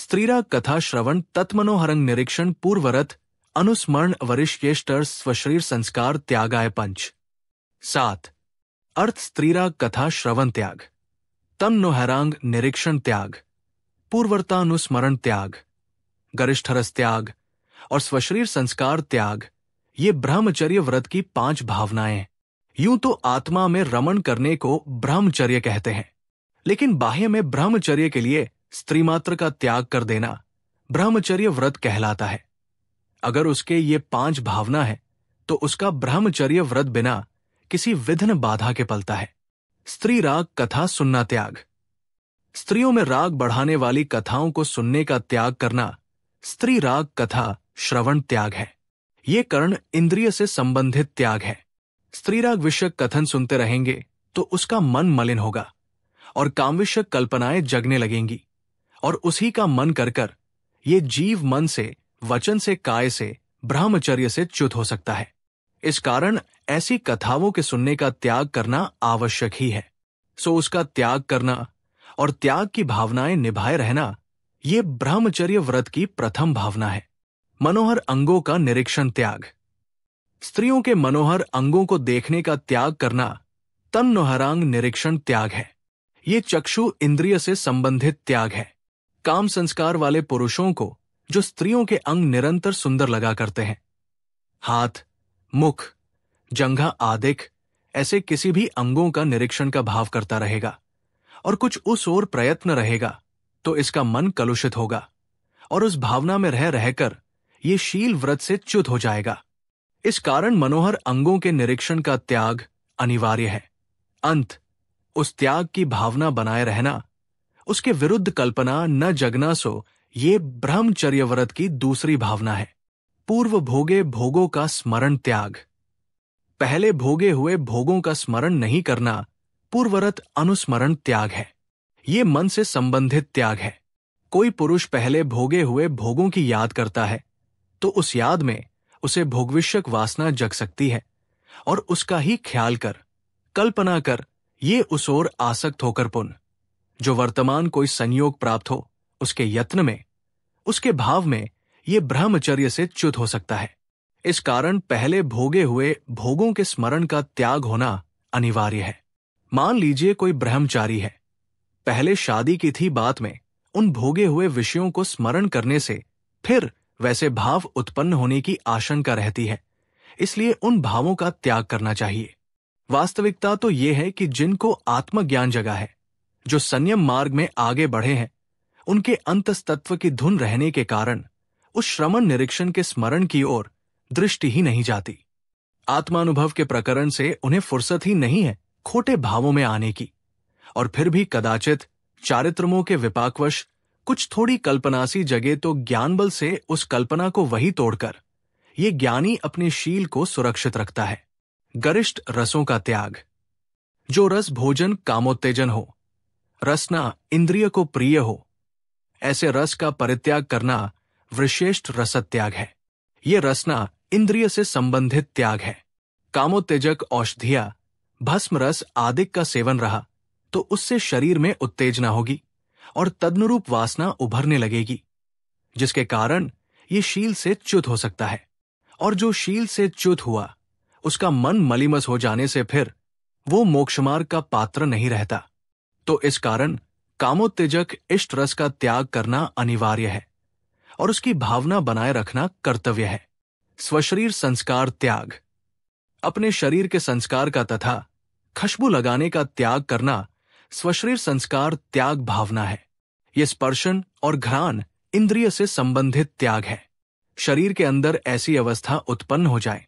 स्त्रीराग कथा श्रवण तत्मनोहरंग निरीक्षण पूर्वरत अनुस्मरण वरिष्ठेष्टर स्वशरीर संस्कार त्यागाय पंच। 7 अर्थ स्त्रीराग कथा श्रवण त्याग, तन्नोहरांग निरीक्षण त्याग, पूर्वतानुस्मरण त्याग, गरिष्ठरस त्याग और स्वशरीर संस्कार त्याग, ये ब्रह्मचर्य व्रत की 5 भावनाएं। यूं तो आत्मा में रमण करने को ब्रह्मचर्य कहते हैं, लेकिन बाह्य में ब्रह्मचर्य के लिए स्त्री मात्र का त्याग कर देना ब्रह्मचर्य व्रत कहलाता है। अगर उसके ये 5 भावना है तो उसका ब्रह्मचर्य व्रत बिना किसी विघ्न बाधा के पलता है। स्त्री राग कथा सुनना त्याग, स्त्रियों में राग बढ़ाने वाली कथाओं को सुनने का त्याग करना स्त्री राग कथा श्रवण त्याग है। ये कर्ण इंद्रिय से संबंधित त्याग है। स्त्री राग विषयक कथन सुनते रहेंगे तो उसका मन मलिन होगा और कामविषयक कल्पनाएं जगने लगेंगी, और उसी का मन कर ये जीव मन से, वचन से, काय से, ब्रह्मचर्य से च्युत हो सकता है। इस कारण ऐसी कथाओं के सुनने का त्याग करना आवश्यक ही है। सो उसका त्याग करना और त्याग की भावनाएं निभाए रहना ये ब्रह्मचर्य व्रत की प्रथम भावना है। मनोहर अंगों का निरीक्षण त्याग, स्त्रियों के मनोहर अंगों को देखने का त्याग करना तन्नोहरांग निरीक्षण त्याग है। ये चक्षु इंद्रिय से संबंधित त्याग है। काम संस्कार वाले पुरुषों को जो स्त्रियों के अंग निरंतर सुंदर लगा करते हैं, हाथ, मुख, जंघा आदिक ऐसे किसी भी अंगों का निरीक्षण का भाव करता रहेगा और कुछ उस ओर प्रयत्न रहेगा तो इसका मन कलुषित होगा और उस भावना में रह रहकर ये शील व्रत से च्युत हो जाएगा। इस कारण मनोहर अंगों के निरीक्षण का त्याग अनिवार्य है। अंत उस त्याग की भावना बनाए रहना, उसके विरुद्ध कल्पना न जगना, सो ये ब्रह्मचर्य व्रत की दूसरी भावना है। पूर्व भोगे भोगों का स्मरण त्याग, पहले भोगे हुए भोगों का स्मरण नहीं करना पूर्वरत अनुस्मरण त्याग है। ये मन से संबंधित त्याग है। कोई पुरुष पहले भोगे हुए भोगों की याद करता है तो उस याद में उसे भोगविषयक वासना जग सकती है और उसका ही ख्याल कर, कल्पना कर ये उस ओर आसक्त होकर पुन जो वर्तमान कोई संयोग प्राप्त हो उसके यत्न में, उसके भाव में ये ब्रह्मचर्य से च्युत हो सकता है। इस कारण पहले भोगे हुए भोगों के स्मरण का त्याग होना अनिवार्य है। मान लीजिए कोई ब्रह्मचारी है, पहले शादी की थी बात में उन भोगे हुए विषयों को स्मरण करने से फिर वैसे भाव उत्पन्न होने की आशंका रहती है, इसलिए उन भावों का त्याग करना चाहिए। वास्तविकता तो ये है कि जिनको आत्मज्ञान जगा है, जो संयम मार्ग में आगे बढ़े हैं, उनके अंतस्तत्व की धुन रहने के कारण उस श्रवण निरीक्षण के स्मरण की ओर दृष्टि ही नहीं जाती। आत्मानुभव के प्रकरण से उन्हें फुर्सत ही नहीं है खोटे भावों में आने की, और फिर भी कदाचित चारित्रमों के विपाकवश कुछ थोड़ी कल्पनासी जगे तो ज्ञान बल से उस कल्पना को वही तोड़कर ये ज्ञानी अपने शील को सुरक्षित रखता है। गरिष्ठ रसों का त्याग, जो रस भोजन कामोत्तेजन हो, रसना इंद्रिय को प्रिय हो, ऐसे रस का परित्याग करना विशेष्ट रसत्याग है। ये रसना इंद्रिय से संबंधित त्याग है। कामोत्तेजक औषधिया, भस्म रस आदि का सेवन रहा तो उससे शरीर में उत्तेजना होगी और तदनुरूप वासना उभरने लगेगी, जिसके कारण ये शील से च्युत हो सकता है। और जो शील से च्युत हुआ उसका मन मलिमस हो जाने से फिर वो मोक्षमार्ग का पात्र नहीं रहता। तो इस कारण कामोत्तेजक इष्ट रस का त्याग करना अनिवार्य है और उसकी भावना बनाए रखना कर्तव्य है। स्वशरीर संस्कार त्याग, अपने शरीर के संस्कार का तथा खुशबू लगाने का त्याग करना स्वशरीर संस्कार त्याग भावना है। यह स्पर्शन और घ्राण इंद्रिय से संबंधित त्याग है। शरीर के अंदर ऐसी अवस्था उत्पन्न हो जाए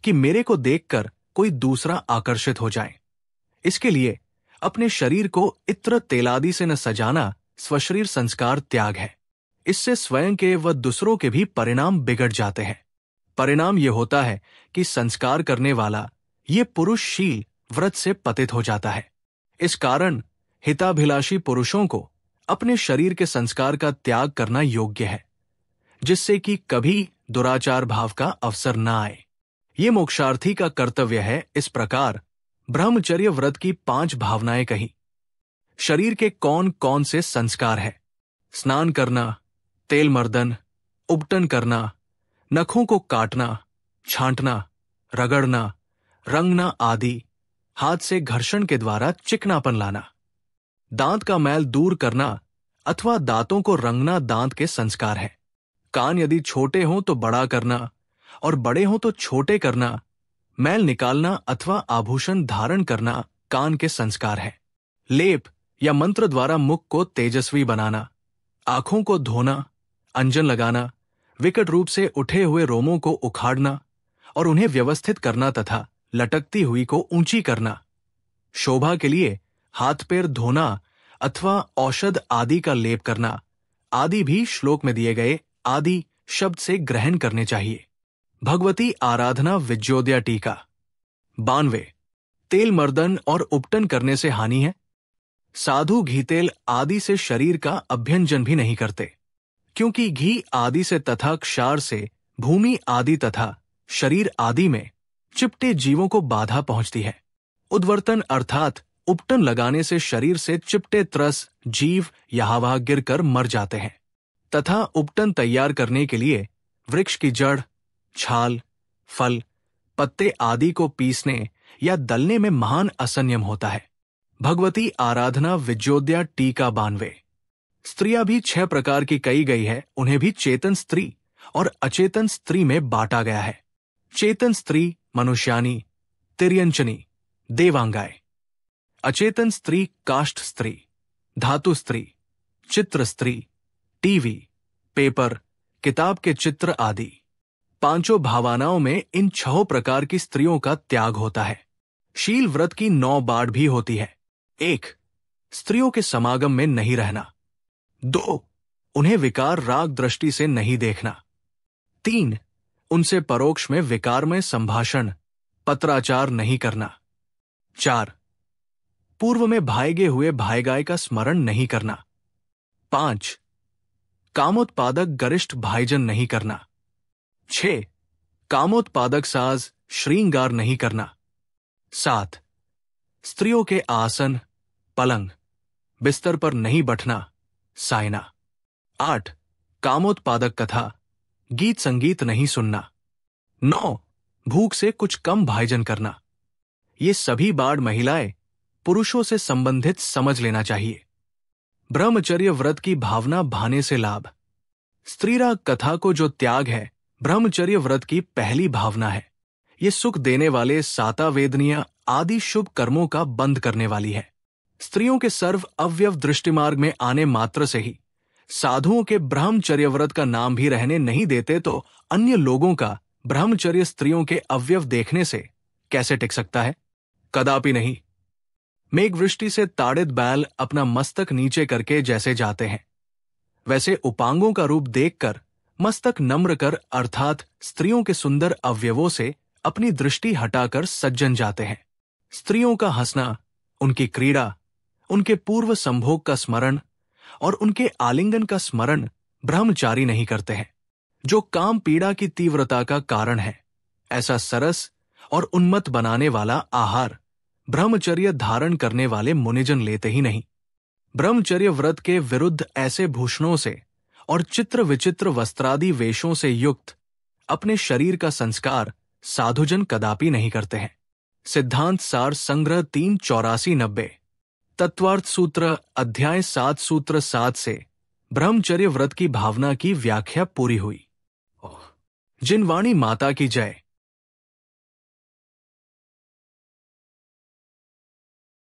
कि मेरे को देखकर कोई दूसरा आकर्षित हो जाए, इसके लिए अपने शरीर को इत्र तेलादि से न सजाना स्वशरीर संस्कार त्याग है। इससे स्वयं के व दूसरों के भी परिणाम बिगड़ जाते हैं। परिणाम यह होता है कि संस्कार करने वाला ये पुरुष शील व्रत से पतित हो जाता है। इस कारण हिताभिलाषी पुरुषों को अपने शरीर के संस्कार का त्याग करना योग्य है, जिससे कि कभी दुराचार भाव का अवसर न आए। ये मोक्षार्थी का कर्तव्य है। इस प्रकार ब्रह्मचर्य व्रत की 5 भावनाएं कही। शरीर के कौन कौन से संस्कार है? स्नान करना, तेल मर्दन, उबटन करना, नखों को काटना, छांटना, रगड़ना, रंगना आदि, हाथ से घर्षण के द्वारा चिकनापन लाना। दांत का मैल दूर करना अथवा दांतों को रंगना दांत के संस्कार है। कान यदि छोटे हों तो बड़ा करना और बड़े हों तो छोटे करना। मैल निकालना अथवा आभूषण धारण करना कान के संस्कार है। लेप या मंत्र द्वारा मुख को तेजस्वी बनाना, आंखों को धोना, अंजन लगाना, विकट रूप से उठे हुए रोमों को उखाड़ना और उन्हें व्यवस्थित करना तथा लटकती हुई को ऊंची करना। शोभा के लिए हाथ पैर धोना अथवा औषध आदि का लेप करना आदि भी श्लोक में दिए गए आदि शब्द से ग्रहण करने चाहिए। भगवती आराधना विज्योदया टीका। 92। तेल मर्दन और उपटन करने से हानि है। साधु घी तेल आदि से शरीर का अभ्यंजन भी नहीं करते, क्योंकि घी आदि से तथा क्षार से भूमि आदि तथा शरीर आदि में चिपटे जीवों को बाधा पहुंचती है। उद्वर्तन अर्थात उपटन लगाने से शरीर से चिपटे त्रस जीव यहाँ वहां गिरकर मर जाते हैं तथा उपटन तैयार करने के लिए वृक्ष की जड़, छाल, फल, पत्ते आदि को पीसने या दलने में महान असंयम होता है। भगवती आराधना विज्योदया टीका 92। स्त्रियां भी 6 प्रकार की कही गई है, उन्हें भी चेतन स्त्री और अचेतन स्त्री में बांटा गया है। चेतन स्त्री मनुष्यानी, तिर्यंचनी, देवांगाए। अचेतन स्त्री काष्ठ स्त्री, धातु स्त्री, चित्र स्त्री, टीवी, पेपर, किताब के चित्र आदि। 5 भावनाओं में इन 6 प्रकार की स्त्रियों का त्याग होता है। शील व्रत की 9 बाढ़ भी होती है। 1. स्त्रियों के समागम में नहीं रहना। 2. उन्हें विकार राग दृष्टि से नहीं देखना। 3. उनसे परोक्ष में विकारमय संभाषण, पत्राचार नहीं करना। 4. पूर्व में भाएगे हुए भाईगाय का स्मरण नहीं करना। 5. कामोत्पादक गरिष्ठ भाईजन नहीं करना। 6. कामोत्पादक साज श्रृंगार नहीं करना। 7. स्त्रियों के आसन, पलंग, बिस्तर पर नहीं बैठना, सायना। 8. कामोत्पादक कथा, गीत संगीत नहीं सुनना। 9. भूख से कुछ कम भाईजन करना। ये सभी बाढ़ महिलाएं पुरुषों से संबंधित समझ लेना चाहिए। ब्रह्मचर्य व्रत की भावना भाने से लाभ। स्त्रीराग कथा को जो त्याग है, ब्रह्मचर्य व्रत की पहली भावना है। ये सुख देने वाले साता वेदनीय आदि शुभ कर्मों का बंद करने वाली है। स्त्रियों के सर्व अव्यव दृष्टिमार्ग में आने मात्र से ही साधुओं के ब्रह्मचर्य व्रत का नाम भी रहने नहीं देते, तो अन्य लोगों का ब्रह्मचर्य स्त्रियों के अवयव देखने से कैसे टिक सकता है? कदापि नहीं। मेघवृष्टि से ताड़ित बैल अपना मस्तक नीचे करके जैसे जाते हैं, वैसे उपांगों का रूप देखकर मस्तक नम्र कर अर्थात स्त्रियों के सुंदर अवयवों से अपनी दृष्टि हटाकर सज्जन जाते हैं। स्त्रियों का हंसना, उनकी क्रीड़ा, उनके पूर्व संभोग का स्मरण और उनके आलिंगन का स्मरण ब्रह्मचारी नहीं करते हैं, जो काम पीड़ा की तीव्रता का कारण है। ऐसा सरस और उन्मत्त बनाने वाला आहार ब्रह्मचर्य धारण करने वाले मुनिजन लेते ही नहीं। ब्रह्मचर्य व्रत के विरुद्ध ऐसे भूषणों से और चित्र विचित्र वस्त्रादि वेशों से युक्त अपने शरीर का संस्कार साधुजन कदापि नहीं करते हैं। सिद्धांत सार संग्रह 384-90। तत्वार्थ सूत्र अध्याय 7 सूत्र 7 से ब्रह्मचर्य व्रत की भावना की व्याख्या पूरी हुई। जिनवाणी माता की जय।